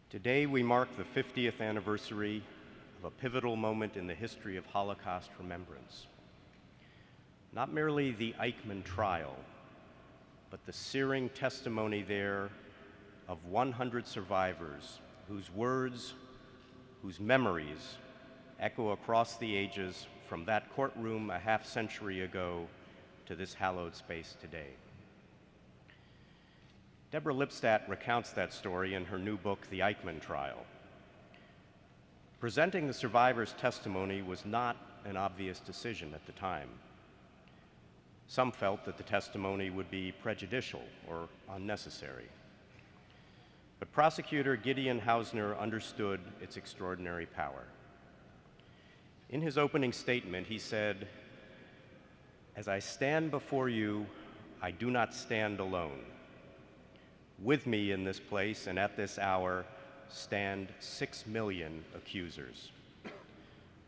Today we mark the 50th anniversary of a pivotal moment in the history of Holocaust remembrance. Not merely the Eichmann trial, but the searing testimony there of 100 survivors whose words, whose memories echo across the ages from that courtroom a half-century ago to this hallowed space today. Deborah Lipstadt recounts that story in her new book, The Eichmann Trial. Presenting the survivors' testimony was not an obvious decision at the time. Some felt that the testimony would be prejudicial or unnecessary. But prosecutor Gideon Hausner understood its extraordinary power. In his opening statement, he said, "As I stand before you, I do not stand alone. With me in this place and at this hour stand 6 million accusers.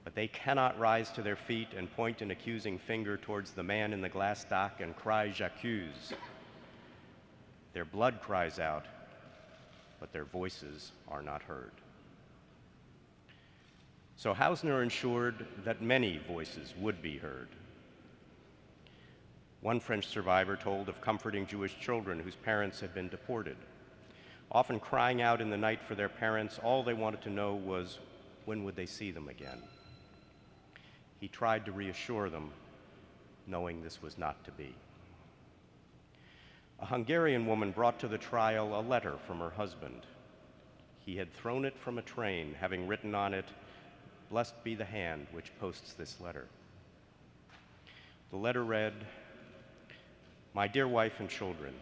But they cannot rise to their feet and point an accusing finger towards the man in the glass dock and cry, 'J'accuse.' Their blood cries out, but their voices are not heard." So Hausner ensured that many voices would be heard. One French survivor told of comforting Jewish children whose parents had been deported. Often crying out in the night for their parents, all they wanted to know was when would they see them again. He tried to reassure them, knowing this was not to be. A Hungarian woman brought to the trial a letter from her husband. He had thrown it from a train, having written on it, "Blessed be the hand which posts this letter." The letter read, "My dear wife and children,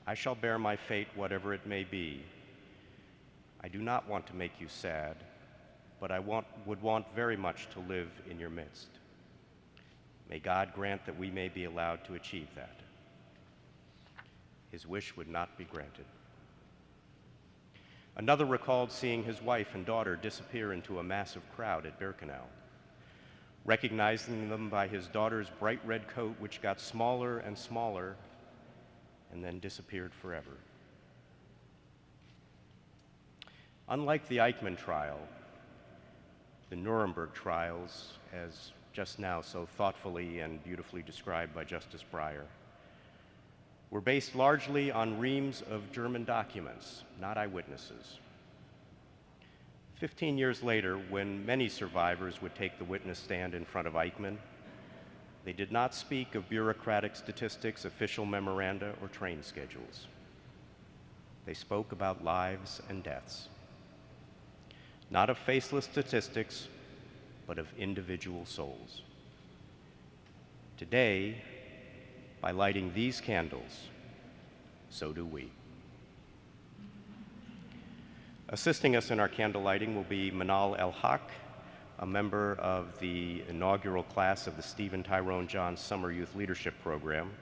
I shall bear my fate whatever it may be. I do not want to make you sad, but I would want very much to live in your midst. May God grant that we may be allowed to achieve that." His wish would not be granted. Another recalled seeing his wife and daughter disappear into a massive crowd at Birkenau, recognizing them by his daughter's bright red coat, which got smaller and smaller and then disappeared forever. Unlike the Eichmann trial, the Nuremberg trials, as just now so thoughtfully and beautifully described by Justice Breyer, were based largely on reams of German documents, not eyewitnesses. 15 years later, when many survivors would take the witness stand in front of Eichmann, they did not speak of bureaucratic statistics, official memoranda, or train schedules. They spoke about lives and deaths. Not of faceless statistics, but of individual souls. Today, by lighting these candles, so do we. Assisting us in our candle lighting will be Manal El-Haq, a member of the inaugural class of the Stephen Tyrone Johns Summer Youth Leadership Program,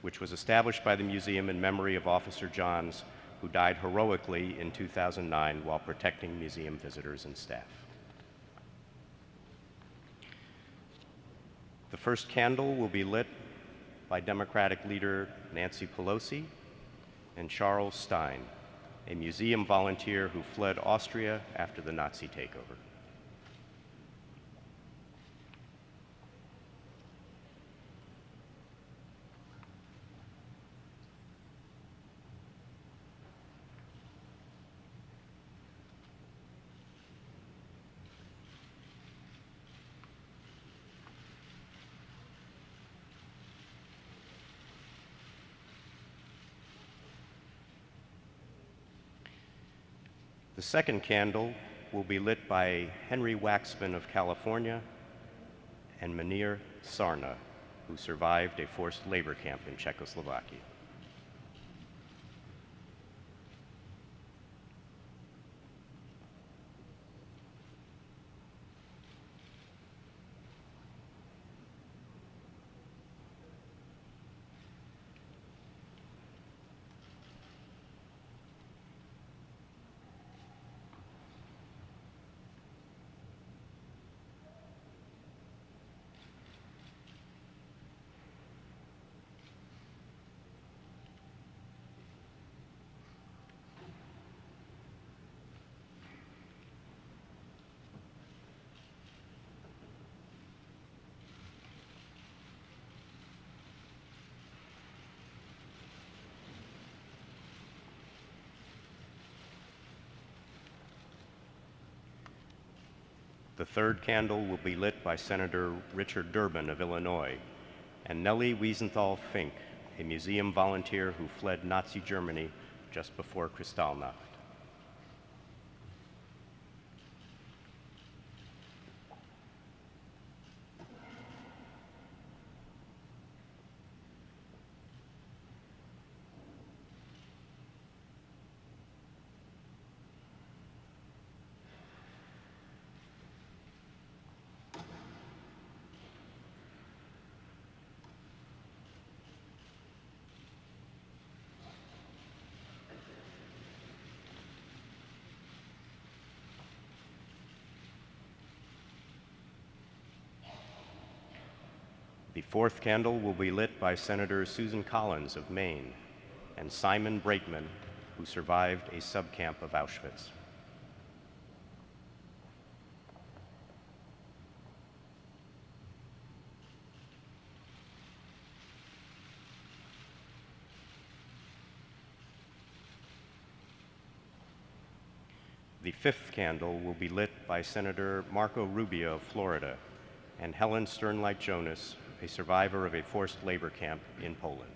which was established by the museum in memory of Officer Johns, who died heroically in 2009 while protecting museum visitors and staff. The first candle will be lit by Democratic leader Nancy Pelosi and Charles Stein, a museum volunteer who fled Austria after the Nazi takeover. The second candle will be lit by Henry Waxman of California and Munir Sarna, who survived a forced labor camp in Czechoslovakia. The third candle will be lit by Senator Richard Durbin of Illinois and Nellie Wiesenthal Fink, a museum volunteer who fled Nazi Germany just before Kristallnacht. The fourth candle will be lit by Senator Susan Collins of Maine and Simon Braitman, who survived a subcamp of Auschwitz. The fifth candle will be lit by Senator Marco Rubio of Florida and Helen Sternlight Jonas, a survivor of a forced labor camp in Poland.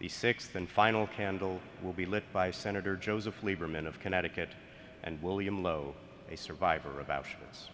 The sixth and final candle will be lit by Senator Joseph Lieberman of Connecticut and William Lowe, a survivor of Auschwitz.